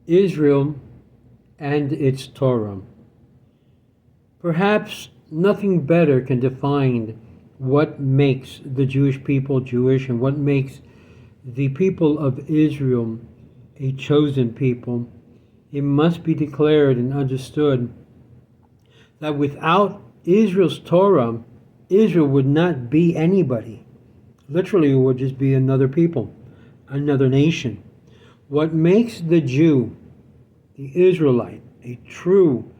Israel and its Torah. Perhaps nothing better can define what makes the Jewish people Jewish and what makes the people of Israel a chosen people. It must be declared and understood that without Israel's Torah, Israel would not be anybody. Literally, it would just be another people, another nation. What makes the Jew, the Israelite, a true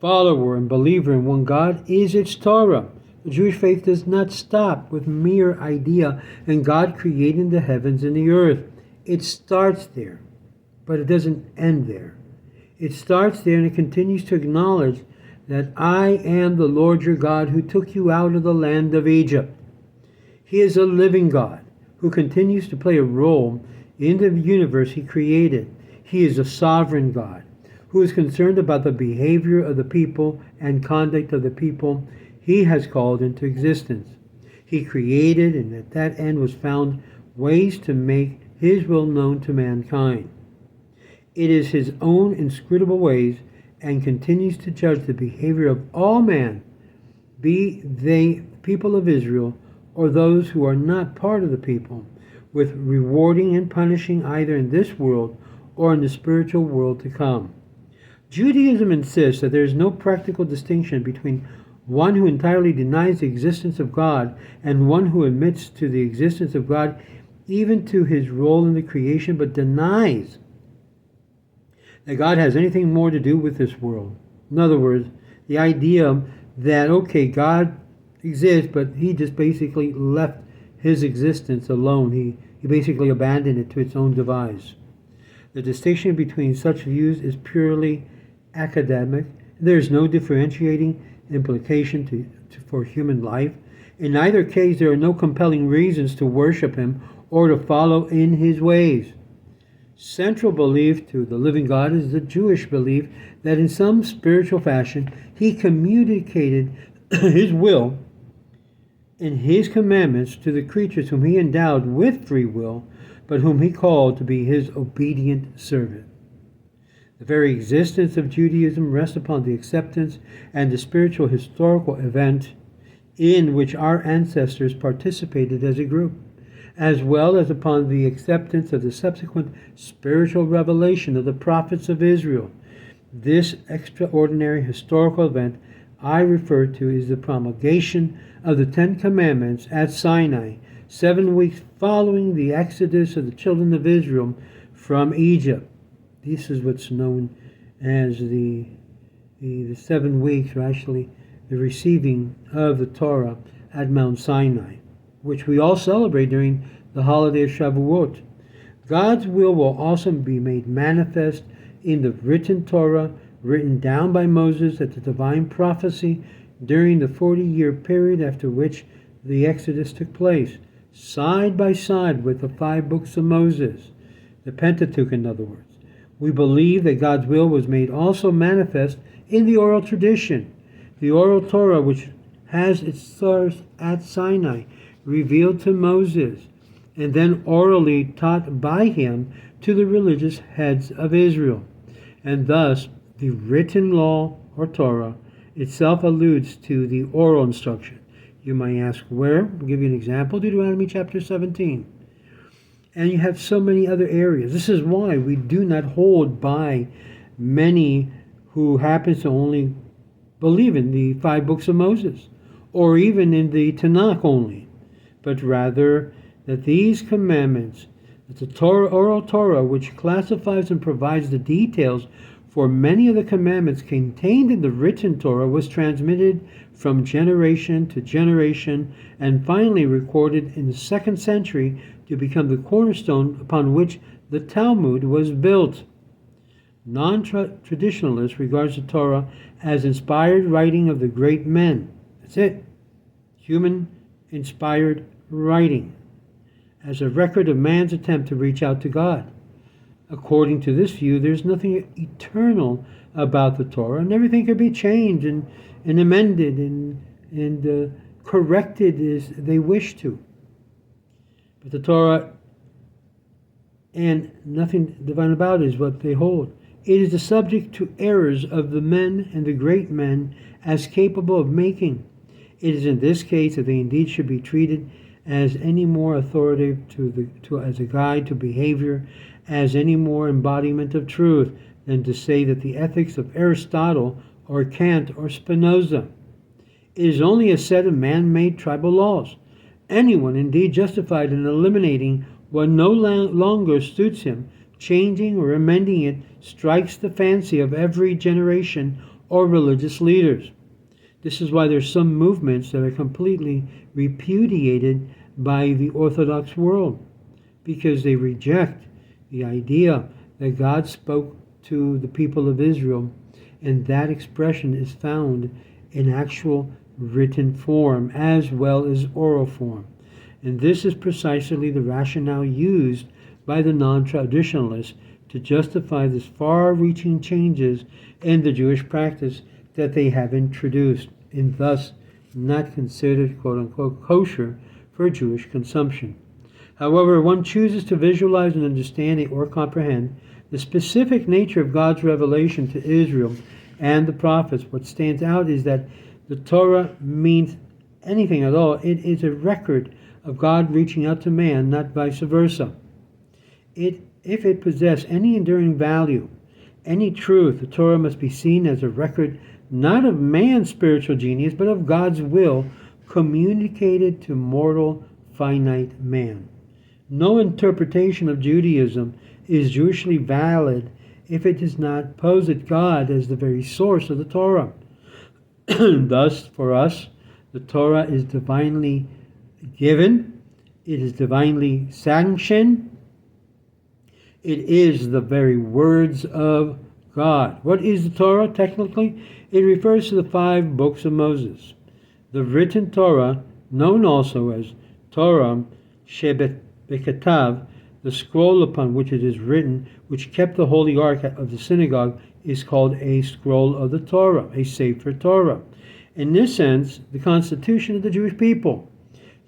follower and believer in one God is its Torah. The Jewish faith does not stop with mere idea and God creating the heavens and the earth. It starts there, but it doesn't end there. It starts there and it continues to acknowledge that I am the Lord your God who took you out of the land of Egypt. He is a living God who continues to play a role in the universe he created. He is a sovereign God who is concerned about the behavior of the people and conduct of the people he has called into existence. He created, and at that end was found ways to make his will known to mankind. It is his own inscrutable ways and continues to judge the behavior of all man, be they people of Israel or those who are not part of the people, with rewarding and punishing either in this world or in the spiritual world to come. Judaism insists that there is no practical distinction between one who entirely denies the existence of God and one who admits to the existence of God, even to his role in the creation, but denies that God has anything more to do with this world. In other words, the idea that, okay, God exists, but he just basically left his existence alone. He basically abandoned it to its own device. The distinction between such views is purely academic. There is no differentiating implication for human life. In either case, there are no compelling reasons to worship him or to follow in his ways. Central belief to the living God is the Jewish belief that in some spiritual fashion he communicated his will and his commandments to the creatures whom he endowed with free will, but whom he called to be his obedient servant. The very existence of Judaism rests upon the acceptance and the spiritual historical event in which our ancestors participated as a group, as well as upon the acceptance of the subsequent spiritual revelation of the prophets of Israel. This extraordinary historical event I refer to is the promulgation of the Ten Commandments at Sinai, 7 weeks following the exodus of the children of Israel from Egypt. This is what's known as the 7 weeks, or actually the receiving of the Torah at Mount Sinai, which we all celebrate during the holiday of Shavuot. God's will also be made manifest in the written Torah, written down by Moses at the divine prophecy during the 40-year period after which the Exodus took place, side by side with the 5 books of Moses, the Pentateuch in other words. We believe that God's will was made also manifest in the oral tradition, the oral Torah, which has its source at Sinai, revealed to Moses, and then orally taught by him to the religious heads of Israel. And thus, the written law, or Torah, itself alludes to the oral instruction. You might ask where? I'll give you an example, Deuteronomy chapter 17. And you have so many other areas. This is why we do not hold by many who happen to only believe in the 5 books of Moses, or even in the Tanakh only, but rather that these commandments, that the Torah, oral Torah, which classifies and provides the details for many of the commandments contained in the written Torah, was transmitted from generation to generation and finally recorded in the 2nd century to become the cornerstone upon which the Talmud was built. Non-traditionalists regards the Torah as inspired writing of the great men. That's it. Human inspired writing, as a record of man's attempt to reach out to God. According to this view, there's nothing eternal about the Torah, and everything can be changed and amended and corrected as they wish to. But the Torah and nothing divine about it is what they hold. It is the subject to errors of the men and the great men as capable of making. It is in this case that they indeed should be treated as any more authoritative as a guide to behavior, as any more embodiment of truth, than to say that the ethics of Aristotle or Kant or Spinoza. It is only a set of man-made tribal laws. Anyone indeed justified in eliminating what no longer suits him, changing or amending it, strikes the fancy of every generation or religious leaders. This is why there's some movements that are completely repudiated by the Orthodox world, because they reject the idea that God spoke to the people of Israel, and that expression is found in actual written form as well as oral form. And this is precisely the rationale used by the non-traditionalists to justify these far-reaching changes in the Jewish practice that they have introduced, and thus not considered quote-unquote kosher for Jewish consumption. However, one chooses to visualize and understand or comprehend the specific nature of God's revelation to Israel and the prophets. What stands out is that the Torah means anything at all. It is a record of God reaching out to man, not vice versa. If it possesses any enduring value, any truth, the Torah must be seen as a record not of man's spiritual genius, but of God's will communicated to mortal, finite man. No interpretation of Judaism is Jewishly valid if it does not posit God as the very source of the Torah. Thus, for us, the Torah is divinely given, it is divinely sanctioned, it is the very words of God. What is the Torah technically? It refers to the 5 books of Moses. The written Torah, known also as Torah Shebeketav, the scroll upon which it is written, which kept the holy ark of the synagogue, is called a scroll of the Torah, a Sefer Torah. In this sense, the constitution of the Jewish people.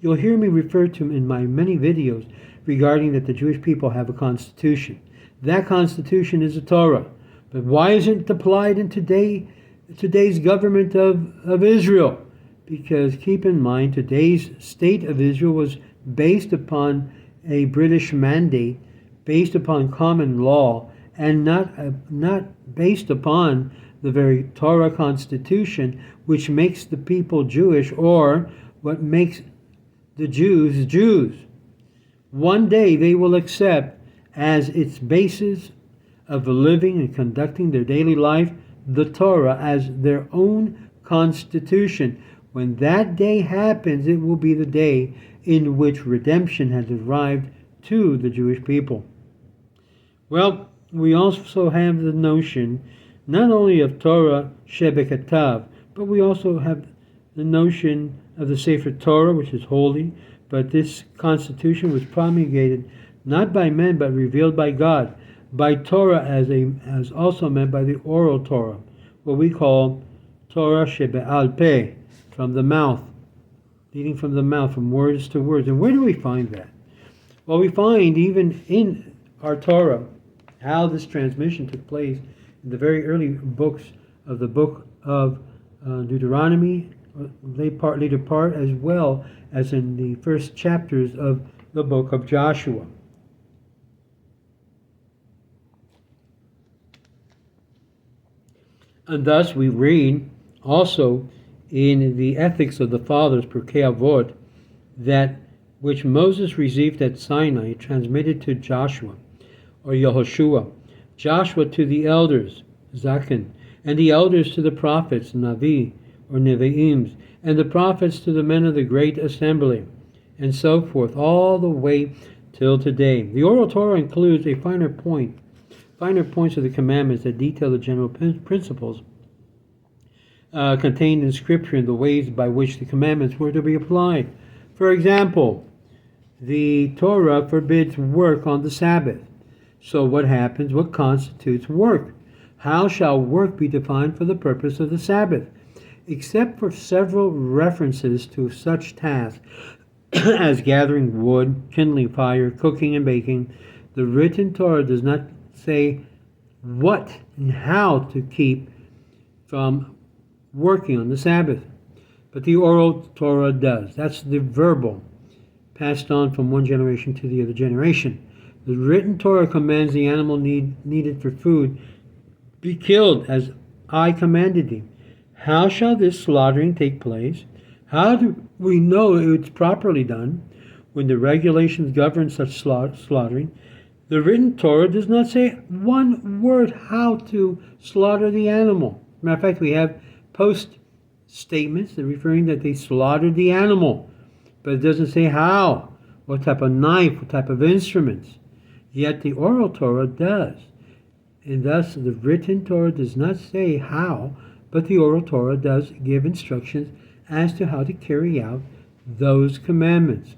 You'll hear me refer to in my many videos regarding that the Jewish people have a constitution. That constitution is the Torah. But why isn't it applied in today's government of Israel? Because keep in mind, today's state of Israel was based upon a British mandate, based upon common law, and not based upon the very Torah constitution, which makes the people Jewish, or what makes the Jews Jews. One day they will accept as its basis of living and conducting their daily life the Torah as their own constitution. When that day happens, it will be the day in which redemption has arrived to the Jewish people. Well, we also have the notion not only of Torah Shebeketav, but we also have the notion of the Sefer Torah, which is holy, but this constitution was promulgated not by men, but revealed by God. By Torah as also meant by the oral Torah, what we call Torah Shebe'al Peh, from the mouth, leading from the mouth, from words to words. And where do we find that? Well, we find even in our Torah how this transmission took place in the very early books of the book of Deuteronomy, later part, as well as in the first chapters of the book of Joshua. And thus we read also in the Ethics of the Fathers, Pirkei Avot, that which Moses received at Sinai, transmitted to Joshua, or Yehoshua, Joshua to the elders, Zakin, and the elders to the prophets, Navi, or Nevi'im, and the prophets to the men of the great assembly, and so forth, all the way till today. The oral Torah includes a finer points of the commandments that detail the general principles contained in Scripture and the ways by which the commandments were to be applied. For example, the Torah forbids work on the Sabbath. So what happens? What constitutes work? How shall work be defined for the purpose of the Sabbath? Except for several references to such tasks as gathering wood, kindling fire, cooking and baking, The written Torah does not say what and how to keep from working on the Sabbath, but the oral Torah does. That's the verbal, passed on from one generation to the other generation. The written Torah commands the animal needed for food be killed as I commanded thee. How shall this slaughtering take place? How do we know it's properly done when the regulations govern such slaughtering? The written Torah does not say one word how to slaughter the animal. Matter of fact, we have post statements that referring that they slaughtered the animal, but it doesn't say how, what type of knife, what type of instruments. Yet the oral Torah does. And thus the written Torah does not say how, but the oral Torah does give instructions as to how to carry out those commandments.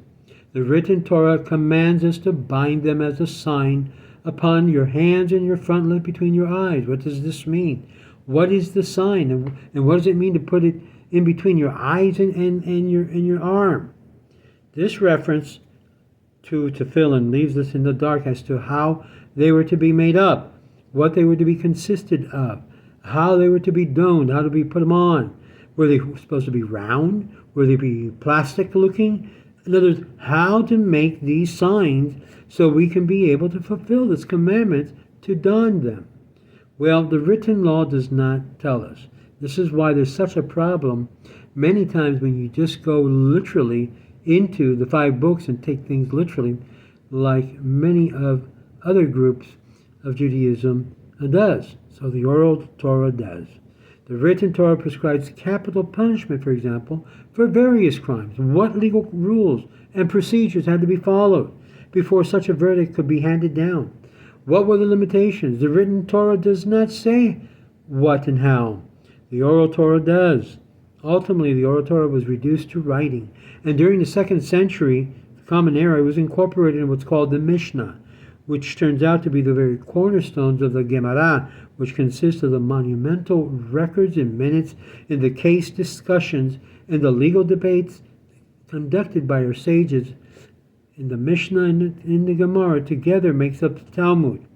The written Torah commands us to bind them as a sign upon your hands and your frontlet between your eyes. What does this mean? What is the sign? And what does it mean to put it in between your eyes and your arm? This reference to tefillin leaves us in the dark as to how they were to be made up, what they were to be consisted of, how they were to be doned, how to be put them on. Were they supposed to be round? Were they be plastic looking? In other words, how to make these signs so we can be able to fulfill this commandment to don them. Well, the written law does not tell us. This is why there's such a problem many times when you just go literally into the 5 books and take things literally, like many of other groups of Judaism does. So the oral Torah does. The written Torah prescribes capital punishment, for example, for various crimes. What legal rules and procedures had to be followed before such a verdict could be handed down? What were the limitations? The written Torah does not say what and how. The oral Torah does. Ultimately, the oral Torah was reduced to writing, and during the 2nd century, the Common Era, it was incorporated in what's called the Mishnah, which turns out to be the very cornerstones of the Gemara, which consists of the monumental records and minutes in the case discussions and the legal debates conducted by our sages. In the Mishnah and in the Gemara together makes up the Talmud.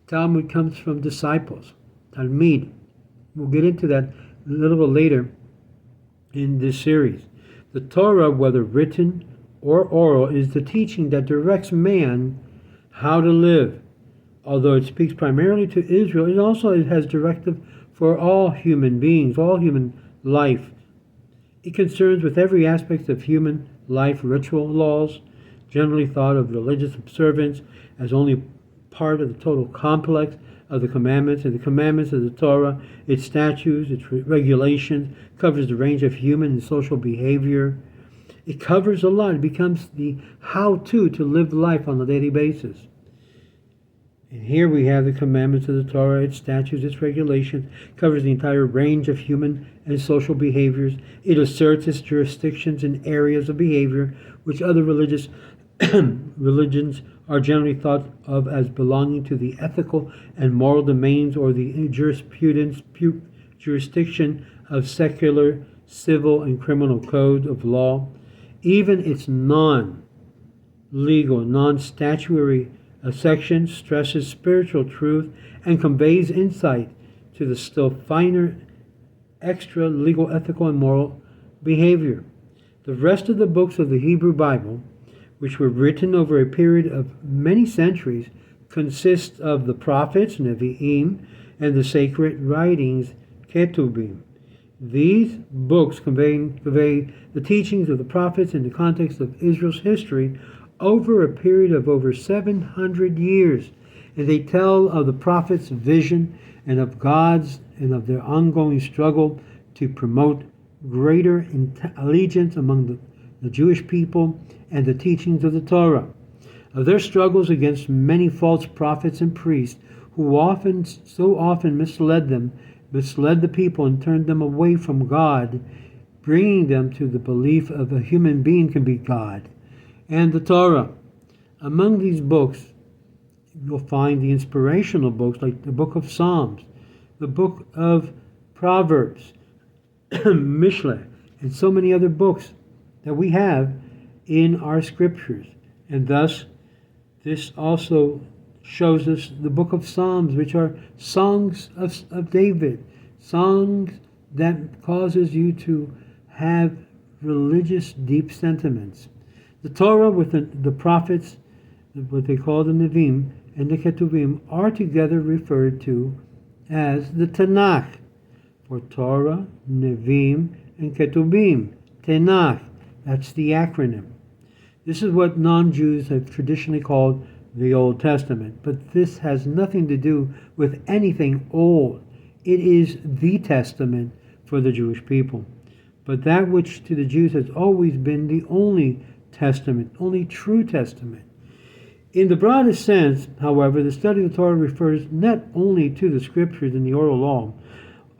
Talmud comes from disciples, Talmid. We'll get into that a little bit later in this series. The Torah, whether written or oral, is the teaching that directs man how to live. Although it speaks primarily to Israel, it has directive for all human beings, all human life. It concerns with every aspect of human life, ritual laws, generally thought of religious observance as only part of the total complex of the commandments, and the commandments of the Torah, its statutes, its regulations, covers the range of human and social behavior. It covers a lot. It becomes the how-to live life on a daily basis. And here we have the commandments of the Torah, its statutes, its regulations, covers the entire range of human and social behaviors. It asserts its jurisdictions in areas of behavior which other religions are generally thought of as belonging to the ethical and moral domains or the jurisdiction of secular, civil, and criminal code of law. Even its non-legal, non-statutory section stresses spiritual truth and conveys insight to the still finer extra legal, ethical, and moral behavior. The rest of the books of the Hebrew Bible, which were written over a period of many centuries, consist of the prophets, Nevi'im, and the sacred writings, Ketubim. These books convey the teachings of the prophets in the context of Israel's history over a period of over 700 years, and they tell of the prophets' vision and of God's and of their ongoing struggle to promote greater allegiance among the Jewish people and the teachings of the Torah, of their struggles against many false prophets and priests who so often misled the people and turned them away from God, bringing them to the belief of a human being can be God, and the Torah. Among these books, you'll find the inspirational books like the book of Psalms, the book of Proverbs, Mishle, and so many other books that we have in our scriptures. And thus, This also shows us the book of Psalms, which are songs of David, songs that causes you to have religious deep sentiments. The Torah with the prophets, what they call the Nevi'im, and the Ketuvim are together referred to as the Tanakh. For Torah, Nevi'im, and Ketuvim, Tanakh, that's the acronym. This is what non-Jews have traditionally called the Old Testament, but this has nothing to do with anything old. It is the Testament for the Jewish people, but that which to the Jews has always been the only Testament, only true Testament. In the broadest sense, however, the study of the Torah refers not only to the scriptures and the oral law,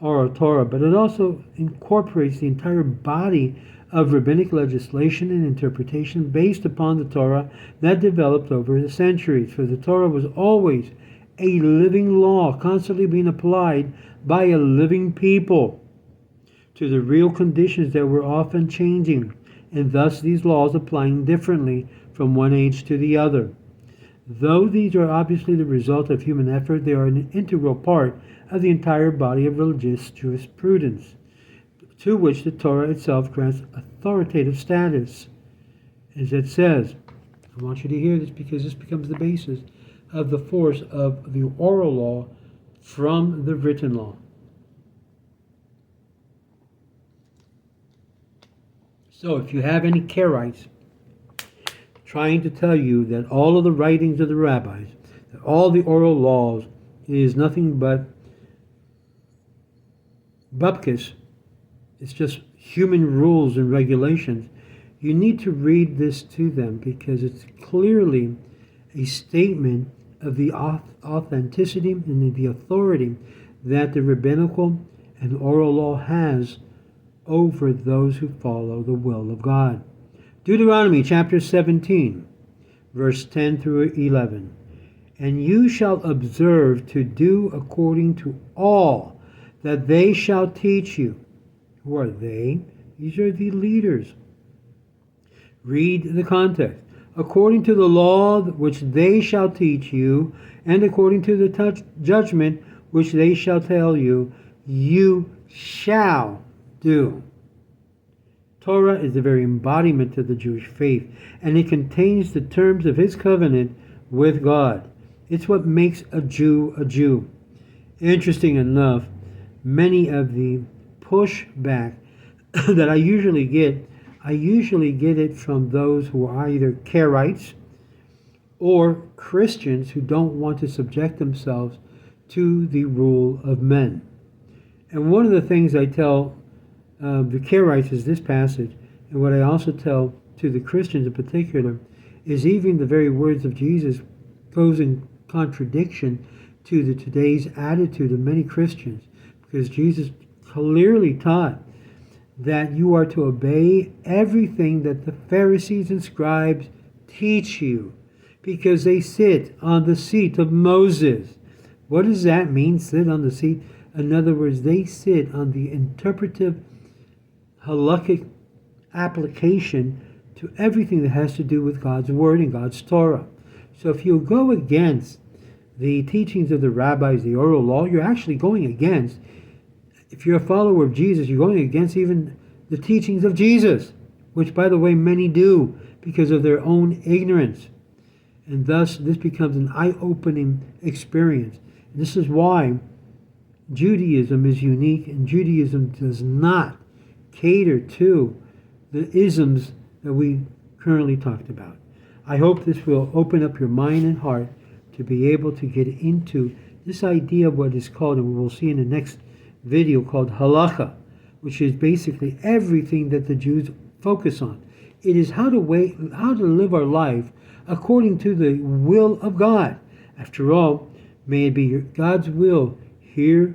or Torah, but it also incorporates the entire body of rabbinic legislation and interpretation based upon the Torah that developed over the centuries. For the Torah was always a living law, constantly being applied by a living people to the real conditions that were often changing, and thus these laws applying differently from one age to the other. Though these are obviously the result of human effort, they are an integral part of the entire body of religious jurisprudence, to which the Torah itself grants authoritative status. As it says, I want you to hear this because this becomes the basis of the force of the oral law from the written law. So if you have any Karaites trying to tell you that all of the writings of the rabbis, that all the oral laws is nothing but bupkis, it's just human rules and regulations, you need to read this to them because it's clearly a statement of the authenticity and the authority that the rabbinical and oral law has over those who follow the will of God. Deuteronomy chapter 17, verse 10 through 11. And you shall observe to do according to all that they shall teach you. Who are they? These are the leaders. Read the context. According to the law which they shall teach you, and according to the judgment which they shall tell you, you shall do. Torah is the very embodiment of the Jewish faith, and it contains the terms of his covenant with God. It's what makes a Jew a Jew. Interesting enough, many of the pushback that I usually get it from those who are either Karaites or Christians who don't want to subject themselves to the rule of men. And one of the things I tell the Karaites is this passage, and what I also tell to the Christians in particular is even the very words of Jesus goes in contradiction to the today's attitude of many Christians, because Jesus clearly taught that you are to obey everything that the Pharisees and scribes teach you, because they sit on the seat of Moses. What does that mean, sit on the seat? In other words, they sit on the interpretive halakhic application to everything that has to do with God's Word and God's Torah. So if you go against the teachings of the rabbis, the oral law, you're actually going against, if you're a follower of Jesus, you're going against even the teachings of Jesus, which, by the way, many do because of their own ignorance. And thus, this becomes an eye-opening experience. And this is why Judaism is unique, and Judaism does not cater to the isms that we currently talked about. I hope this will open up your mind and heart to be able to get into this idea of what is called, and we will see in the next video, called halacha, which is basically everything that the Jews focus on. It is how to live our life according to the will of God. After all, may it be God's will here,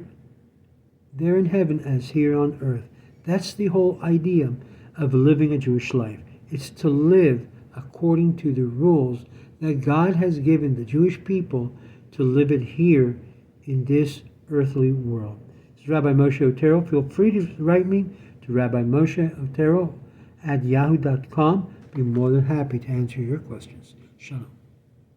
there in heaven as here on earth. That's the whole idea of living a Jewish life. It's to live according to the rules that God has given the Jewish people to live it here in this earthly world. This is Rabbi Moshe Otero. Feel free to write me to Rabbi Moshe Otero at yahoo.com. Be more than happy to answer your questions. Shalom.